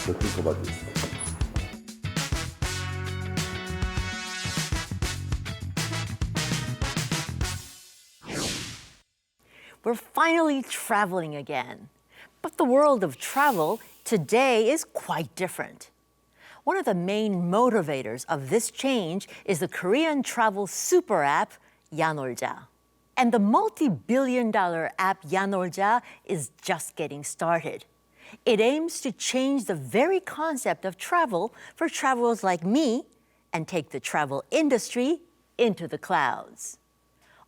to think about this. We're finally traveling again. But the world of travel today is quite different. One of the main motivators of this change is the Korean travel super app, Yanolja. And the multi-billion-dollar app Yanolja is just getting started. It aims to change the very concept of travel for travelers like me and take the travel industry into the clouds.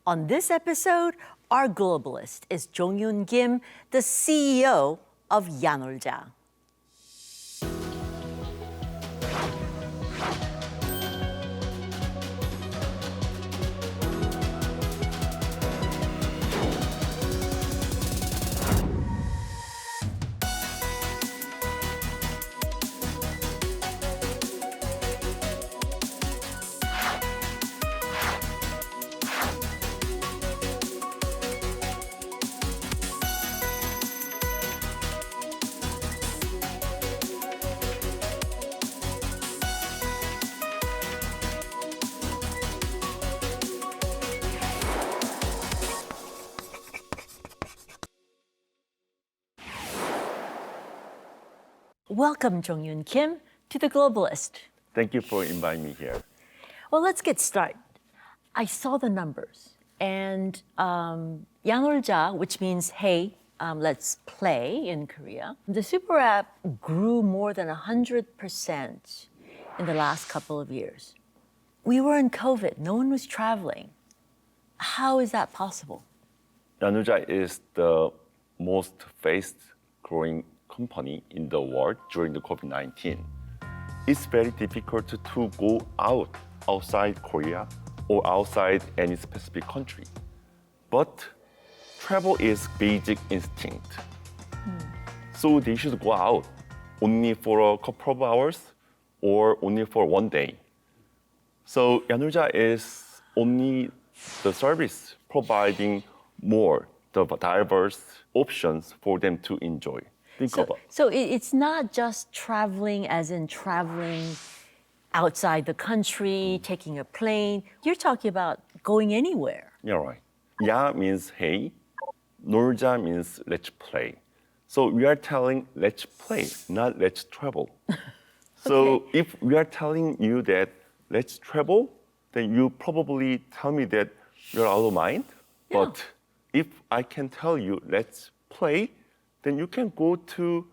On this episode, our globalist is Jong-yoon Kim, the CEO of Yanolja. Welcome, Jong-yoon Kim, to the Globalist. Thank you for inviting me here. Well, let's get started. I saw the numbers, and Yanolja, which means hey, let's play in Korea, the super app grew more than 100% in the last couple of years. We were in COVID, no one was traveling. How is that possible? Yanolja is the most fast-growing company in the world during the COVID-19. It's very difficult to go outside Korea or outside any specific country. But travel is basic instinct. So they should go out only for a couple of hours or only for one day. So Yanolja is only the service providing more the diverse options for them to enjoy. So it's not just traveling as in traveling outside the country, taking a plane. You're talking about going anywhere. Yeah, right. Ya means hey, Norja means let's play. So we are telling let's play, not let's travel. So if we are telling you that let's travel, then you probably tell me that you're out of mind. Yeah. But if I can tell you let's play, then you can go to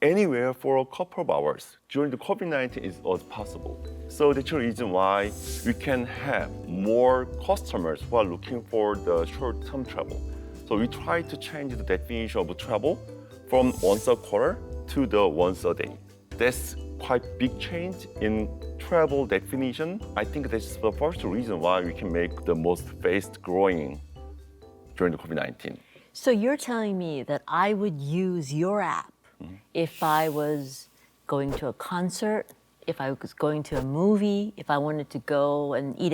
anywhere for a couple of hours. During the COVID-19, it was possible. So that's the reason why we can have more customers who are looking for the short-term travel. So we try to change the definition of travel from once a quarter to the once a day. That's quite big change in travel definition. I think that's the first reason why we can make the most fast-growing during the COVID-19. So you're telling me that I would use your app if I was going to a concert, if I was going to a movie, if I wanted to go and eat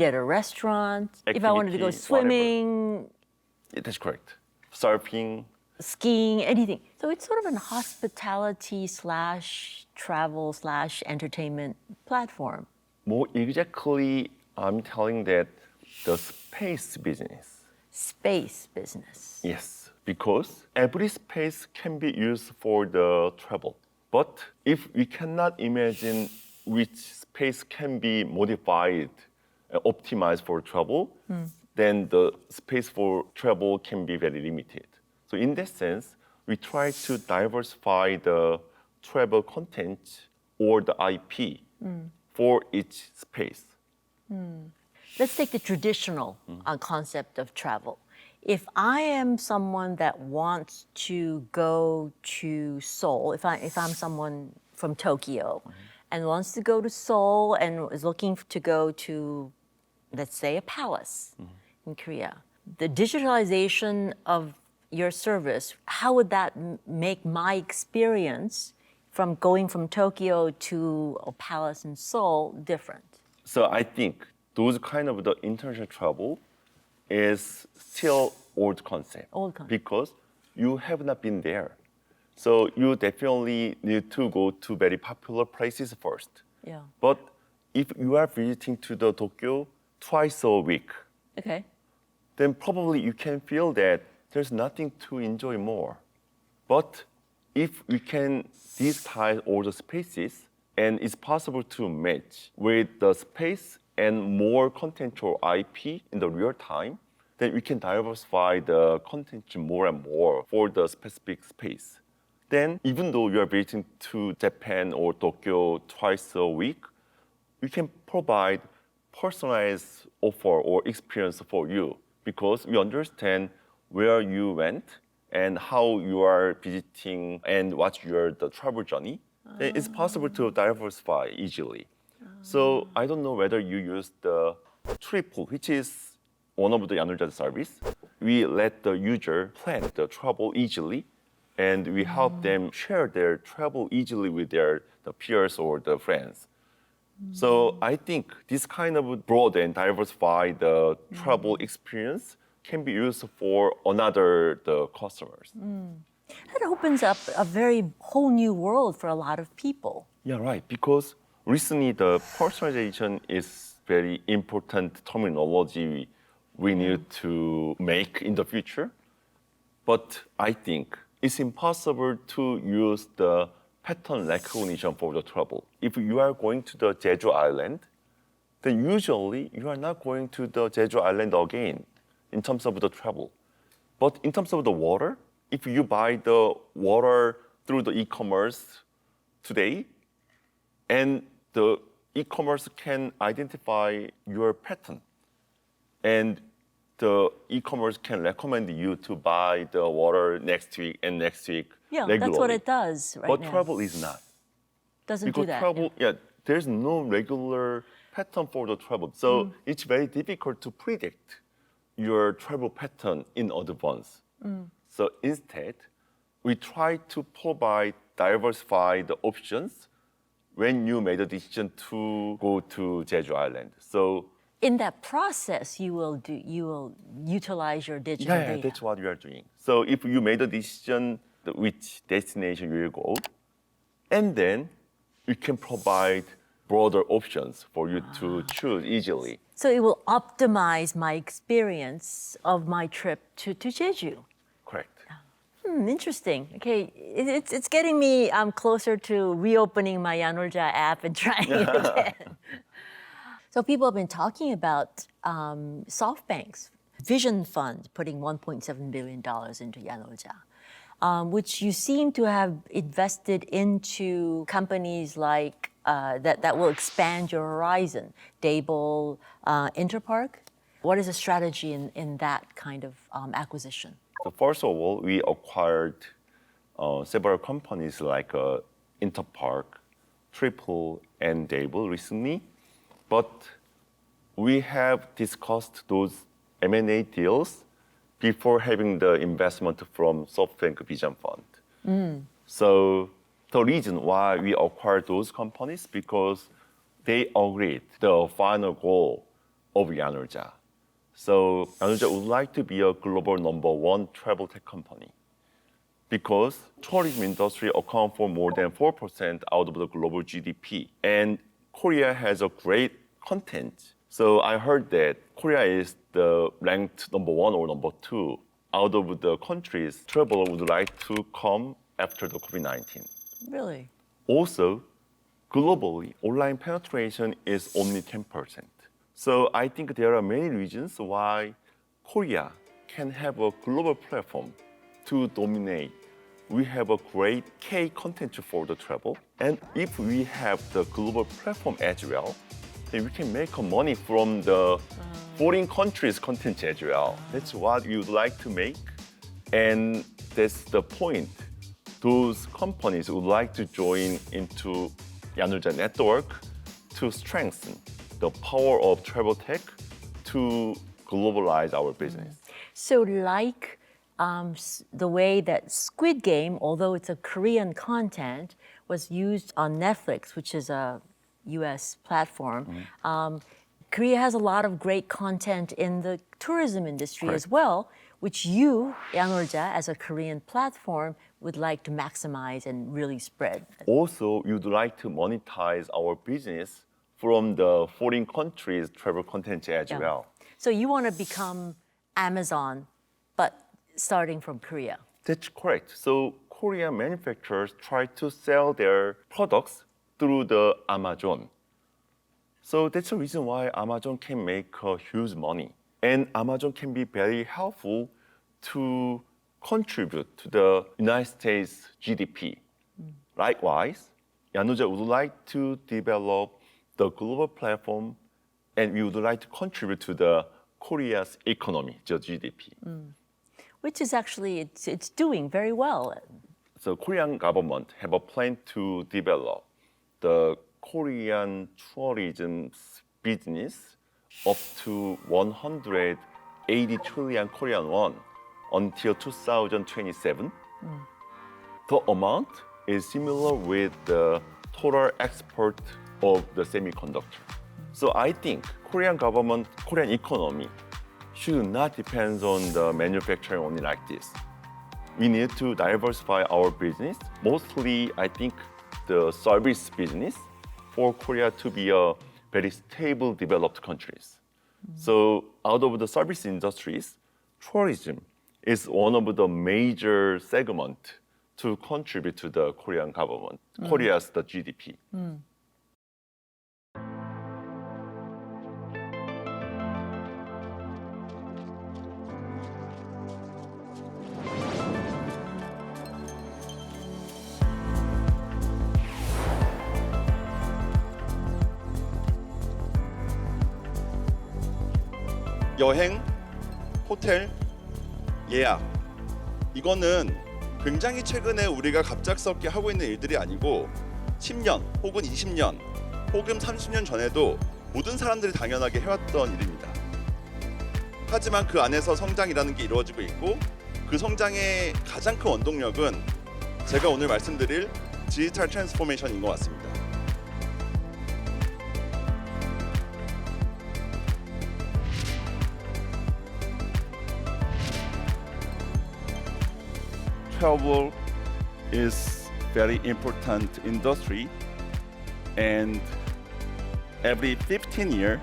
at a restaurant, if I wanted to go swimming. Yeah, that's correct. Surfing. Skiing, anything. So it's sort of an hospitality / travel / entertainment platform. More exactly, I'm telling that the space business. Space business. Yes, because every space can be used for the travel. But if we cannot imagine which space can be modified and optimized for travel, then the space for travel can be very limited. So in that sense, we try to diversify the travel content or the IP for each space. Let's take the traditional concept of travel. If I am someone that wants to go to Seoul, if I'm someone from Tokyo and wants to go to Seoul and is looking to go to, let's say, a palace in Korea, the digitalization of your service, how would that make my experience from going from Tokyo to a palace in Seoul different? So I think those kind of the international travel is still old concept. Old concept. Because you have not been there. So you definitely need to go to very popular places first. Yeah. But if you are visiting to the Tokyo twice a week, Okay. then probably you can feel that there's nothing to enjoy more. But if we can digitize all the spaces and it's possible to match with the space and more content or IP in the real time, then we can diversify the content more and more for the specific space. Then even though you are visiting to Japan or Tokyo twice a week, we can provide personalized offer or experience for you because we understand where you went and how you are visiting and what's the travel journey. Then it's possible to diversify easily. So I don't know whether you use the Triple, which is one of the Yanolja service. We let the user plan the travel easily, and we help them share their travel easily with the peers or the friends. So I think this kind of broad and diversify the travel experience can be used for another the customers. That opens up a very whole new world for a lot of people. Yeah, right. Because recently the personalization is very important terminology we need to make in the future. But I think it's impossible to use the pattern recognition for the travel. If you are going to the Jeju Island, then usually you are not going to the Jeju Island again in terms of the travel. But in terms of the water, if you buy the water through the e-commerce today, and the e-commerce can identify your pattern, and the e-commerce can recommend you to buy the water next week and next week Yeah, regularly. that's what it does right But now. travel is not. Doesn't Because do that. travel, there's no regular pattern for the travel. So it's very difficult to predict your travel pattern in advance. So instead, we try to provide diversified options when you made a decision to go to Jeju Island. So In that process, you will utilize your digital yeah, data. that's what we are doing. So if you made a decision which destination you will go, and then we can provide broader options for you to choose easily. So it will optimize my experience of my trip to Jeju. Correct. Interesting. Okay, it's getting me closer to reopening my Yanolja app and trying it again. So people have been talking about SoftBank's Vision Fund putting $1.7 billion into Yanolja, which you seem to have invested into companies like that will expand your horizon, Dable, Interpark. What is the strategy in that kind of acquisition? So first of all, we acquired several companies like Interpark, Triple, and Dable recently. But we have discussed those M&A deals before having the investment from SoftBank Vision Fund. So the reason why we acquired those companies because they agreed the final goal of Yanolja. So Yanolja would like to be a global #1 travel tech company because tourism industry account for more than 4% out of the global GDP. And Korea has a great content. So I heard that Korea is the ranked #1 or #2 out of the countries traveler would like to come after the COVID-19. Really? Also, globally, online penetration is only 10%. So I think there are many reasons why Korea can have a global platform to dominate. We have a great K content for the travel. And if we have the global platform as well, then we can make money from the foreign countries' content as well. That's what we would like to make. And that's the point. Those companies would like to join into Yanolja network to strengthen the power of travel tech to globalize our business. So like the way that Squid Game, although it's a Korean content, was used on Netflix, which is a US platform, Korea has a lot of great content in the tourism industry as Correct. well, which you, Yanolja, as a Korean platform, would like to maximize and really spread. Also, we would like to monetize our business from the foreign countries' travel content as Yeah. well. So you want to become Amazon, but starting from Korea. That's correct. So Korean manufacturers try to sell their products through the Amazon. So that's the reason why Amazon can make a huge money. And Amazon can be very helpful to contribute to the United States GDP. Likewise, Yanolja would like to develop the global platform, and we would like to contribute to the Korea's economy, the GDP. Which is actually, it's doing very well. So Korean government have a plan to develop the Korean tourism business up to 180 trillion Korean won until 2027. The amount is similar with the total export of the semiconductor. So I think Korean government, Korean economy should not depend on the manufacturing only like this. We need to diversify our business. Mostly, I think the service business for Korea to be a very stable, developed countries. So out of the service industries, tourism is one of the major segment to contribute to the Korean government, Korea's the GDP. 여행, 호텔, 예약 이거는 굉장히 최근에 우리가 갑작스럽게 하고 있는 일들이 아니고 10년 혹은 20년 혹은 30년 전에도 모든 사람들이 당연하게 해왔던 일입니다. 하지만 그 안에서 성장이라는 게 이루어지고 있고 그 성장의 가장 큰 원동력은 제가 오늘 말씀드릴 디지털 트랜스포메이션인 것 같습니다. Travel is very important industry, and every 15 years,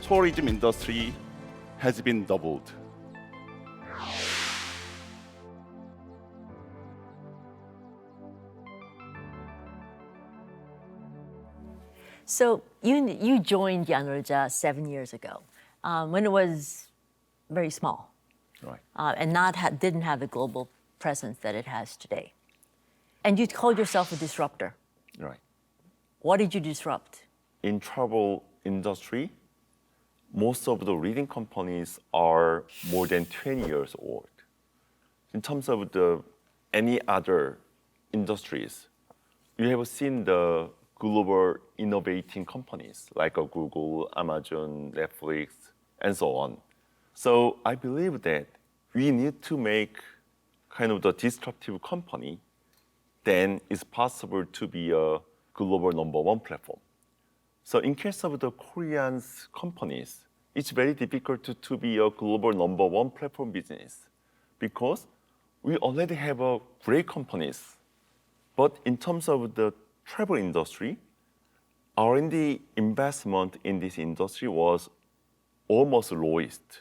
tourism industry has been doubled. So you joined Yanolja 7 years ago when it was very small. Right. And didn't have the global presence that it has today. And you called yourself a disruptor. Right. What did you disrupt? In travel industry, most of the leading companies are more than 20 years old. In terms of any other industries, you have seen the global innovating companies like Google, Amazon, Netflix, and so on. So I believe that we need to make kind of the disruptive company, then it's possible to be a global #1 platform. So in case of the Korean companies, it's very difficult to be a global #1 platform business because we already have a great companies. But in terms of the travel industry, R&D investment in this industry was almost lowest.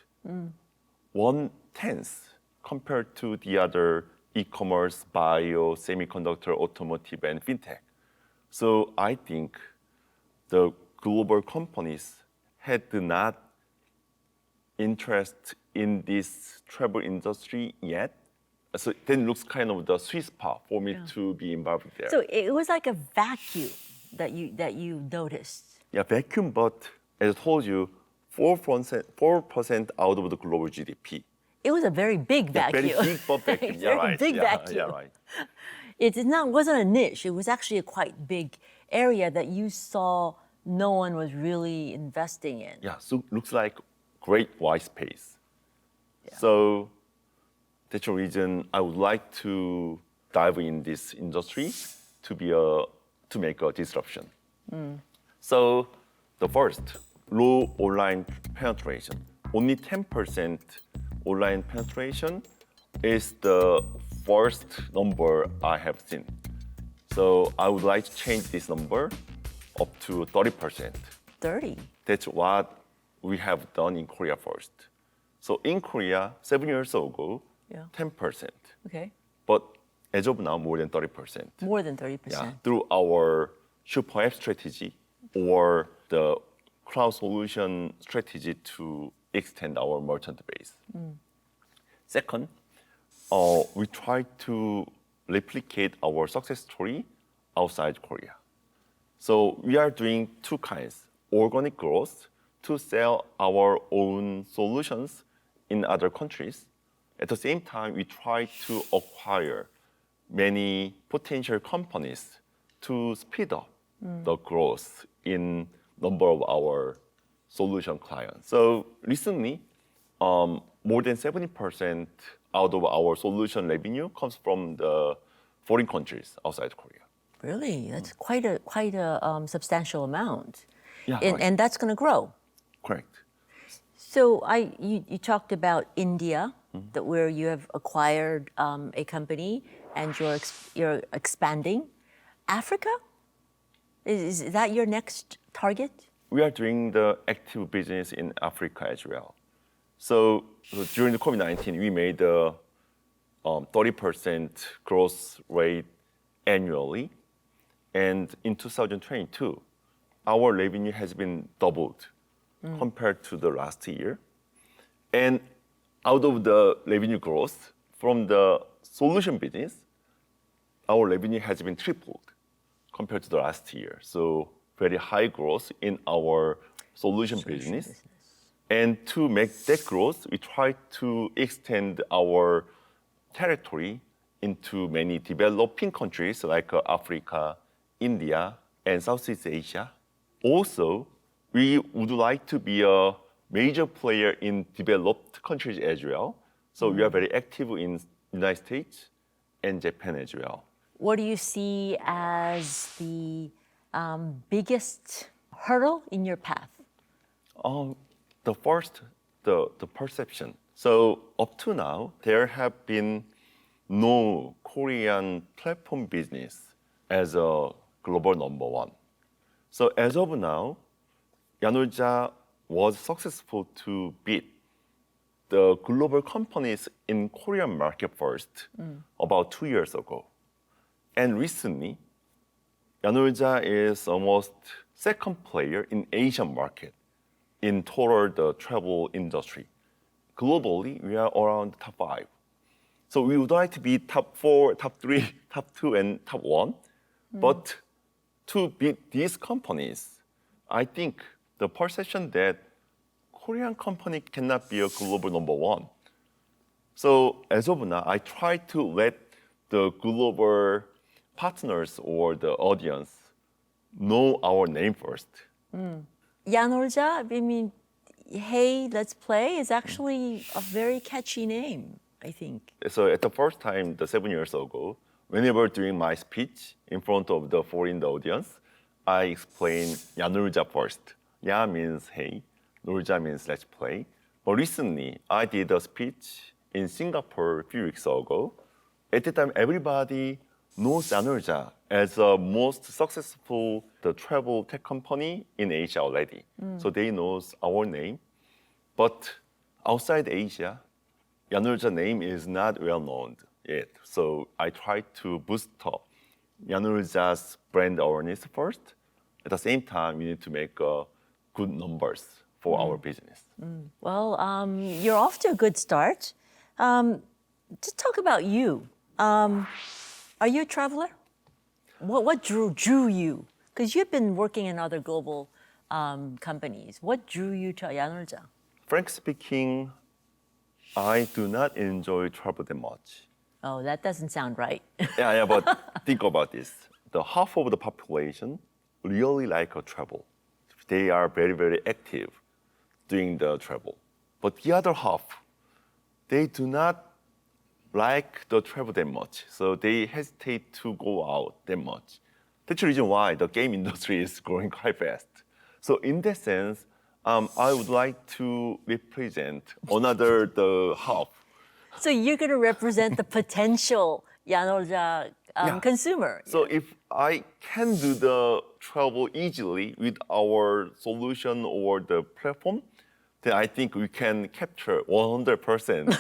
1/10 compared to the other e-commerce, bio, semiconductor, automotive, and fintech. So I think the global companies had not interest in this travel industry yet. So then looks kind of the sweet spot for me to be involved there. So it was like a vacuum that you noticed. Yeah, vacuum, but as I told you, 4% out of the global GDP. It was a very big vacuum. Very big but vacuum. Yeah, Very right. big yeah, vacuum. Yeah, right. Wasn't a niche. It was actually a quite big area that you saw no one was really investing in. Yeah, so looks like great white space. So that's the reason I would like to dive in this industry to make a disruption. So the first, low online penetration. Only 10% online penetration is the first number I have seen. So I would like to change this number up to 30%. 30. That's what we have done in Korea first. So in Korea, 7 years ago, Yeah. 10%. Okay. But as of now, more than 30%. More than 30%. Yeah, through our super app strategy or the cloud solution strategy to extend our merchant base. Second, we try to replicate our success story outside Korea. So we are doing two kinds: organic growth to sell our own solutions in other countries. At the same time, we try to acquire many potential companies to speed up the growth in number of our solution clients. So recently, more than 70% out of our solution revenue comes from the foreign countries outside Korea. Really? That's quite a substantial amount. Yeah, And, right. and that's going to grow. Correct. So you talked about India, that where you have acquired a company and you're expanding. Africa? Is that your next target? We are doing the active business in Africa as well. So during the COVID-19, we made a 30% growth rate annually. And in 2022, our revenue has been doubled compared to the last year. And out of the revenue growth from the solution business, our revenue has been tripled compared to the last year. So very high growth in our solution business. And to make that growth, we try to extend our territory into many developing countries like Africa, India, and Southeast Asia. Also, we would like to be a major player in developed countries as well. So we are very active in United States and Japan as well. What do you see as the biggest hurdle in your path? The first, the perception. So up to now, there have been no Korean platform business as a global number one. So as of now, Yanolja was successful to beat the global companies in Korean market first about 2 years ago. And recently, Yanolja is almost second player in Asian market in total the travel industry. Globally, we are around top 5. So we would like to be top 4, top 3, top 2, and top 1. But to beat these companies, I think the perception that Korean company cannot be a global number one. So as of now, I try to let the global partners or the audience know our name first. Yanolja, I mean, hey, let's play is actually a very catchy name, I think. So at the first time, 7 years ago, whenever doing my speech in front of the foreign audience, I explain Yanolja first. Ya means hey, Nolja means let's play. But recently, I did a speech in Singapore a few weeks ago. At the time, everybody knows Yanolja as the most successful travel tech company in Asia already. So they know our name. But outside Asia, Yanolja name is not well known yet. So I try to boost up Yanolja's brand awareness first. At the same time, we need to make good numbers for our business. Well, you're off to a good start. Just talk about you. Are you a traveler? What drew you? Because you've been working in other global companies. What drew you to Yanolja? Frank speaking, I do not enjoy travel that much. Oh, that doesn't sound right. Yeah, but think about this. The half of the population really like a travel. They are very, very active doing the travel. But the other half, they do not like the travel that much. So they hesitate to go out that much. That's the reason why the game industry is growing quite fast. So in that sense, I would like to represent another half So you're going to represent the potential Yanolja consumer. So if I can do the travel easily with our solution or the platform, then I think we can capture 100%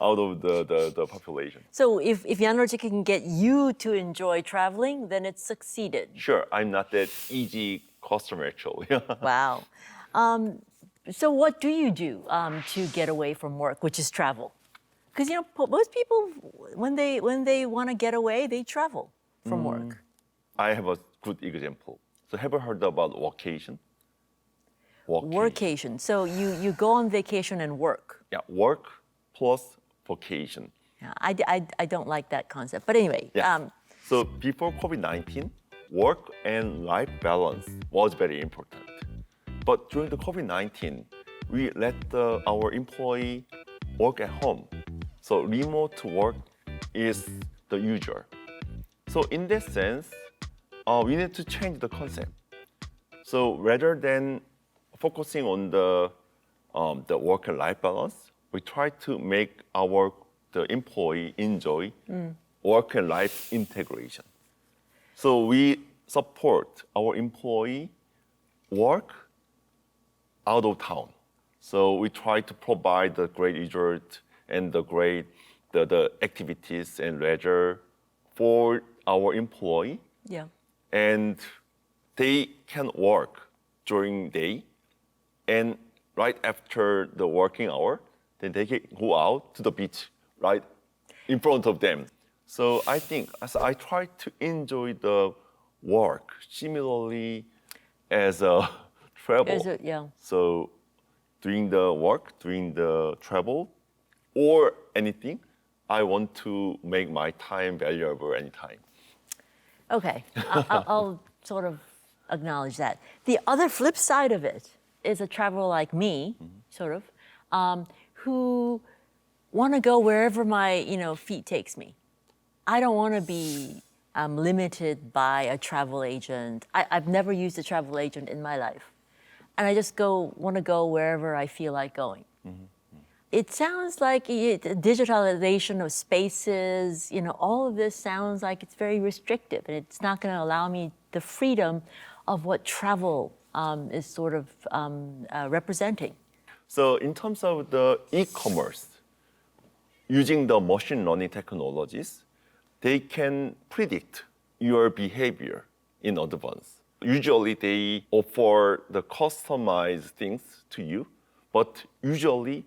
out of the population. So if Yanolja can get you to enjoy traveling, then it's succeeded. Sure, I'm not that easy customer actually. Wow. So what do you do to get away from work, which is travel? Because most people, when they want to get away, they travel from work. I have a good example. So have you heard about vacation? Workation. So you go on vacation and work. Yeah, work plus vacation. Yeah, I don't like that concept. But anyway. Yeah. So before COVID-19, work and life balance was very important. But during the COVID-19, we let our employee work at home. So remote work is the usual. So in that sense, we need to change the concept. So rather than focusing on the work and life balance, we try to make the employee enjoy work and life integration. So we support our employee work out of town. So we try to provide the great resort and the activities and leisure for our employee. Yeah. And they can work during day, and right after the working hour, then they can go out to the beach right in front of them. So I think as I try to enjoy the work similarly as a travel. Yeah. So doing the work, doing the travel, or anything, I want to make my time valuable anytime. Okay, I'll sort of acknowledge that. The other flip side of it is a traveler like me, sort of, who want to go wherever my feet takes me. I don't want to be limited by a travel agent. I've never used a travel agent in my life, and I just want to go wherever I feel like going. It sounds like digitalization of spaces, all of this sounds like it's very restrictive, and it's not going to allow me the freedom of what travel is sort of representing. So in terms of the e-commerce, using the machine learning technologies, they can predict your behavior in advance. Usually they offer the customized things to you, but usually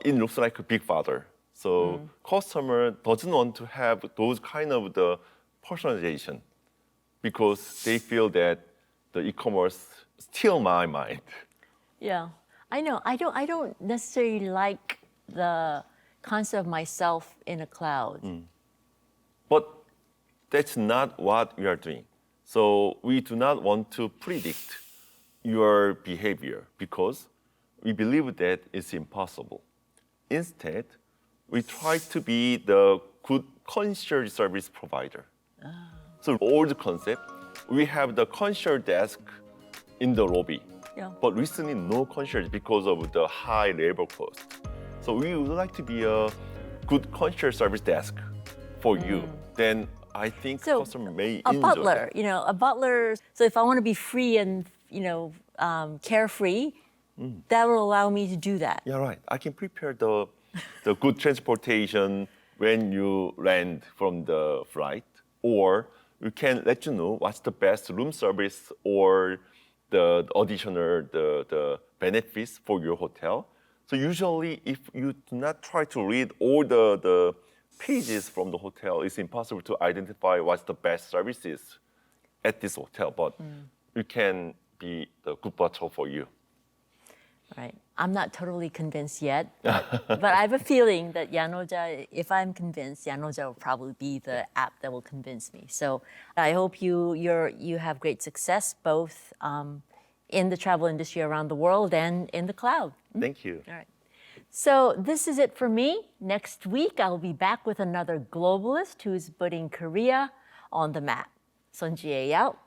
it looks like a big father. So customer doesn't want to have those kind of the personalization because they feel that the e-commerce steal my mind. Yeah, I know. I don't necessarily like the concept of myself in a cloud. But that's not what we are doing. So we do not want to predict your behavior because we believe that it's impossible. Instead, we try to be the good concierge service provider. So old concept, we have the concierge desk in the lobby. Yeah. But recently, no concierge because of the high labor cost. So we would like to be a good concierge service desk for you. Then I think So customer may a enjoy butler, it. a butler. So if I want to be free and carefree, that will allow me to do that. Yeah, right. I can prepare the good transportation when you land from the flight, or we can let you know what's the best room service or the additional the benefits for your hotel. So usually, if you do not try to read all the pages from the hotel, it's impossible to identify what's the best services at this hotel. But we can be the good butler for you. Right. I'm not totally convinced yet, but I have a feeling that Yanolja, if I'm convinced, Yanolja will probably be the app that will convince me. So I hope you have great success both in the travel industry around the world and in the cloud. Thank you. All right. So this is it for me. Next week, I'll be back with another globalist who's putting Korea on the map. Sonjie out.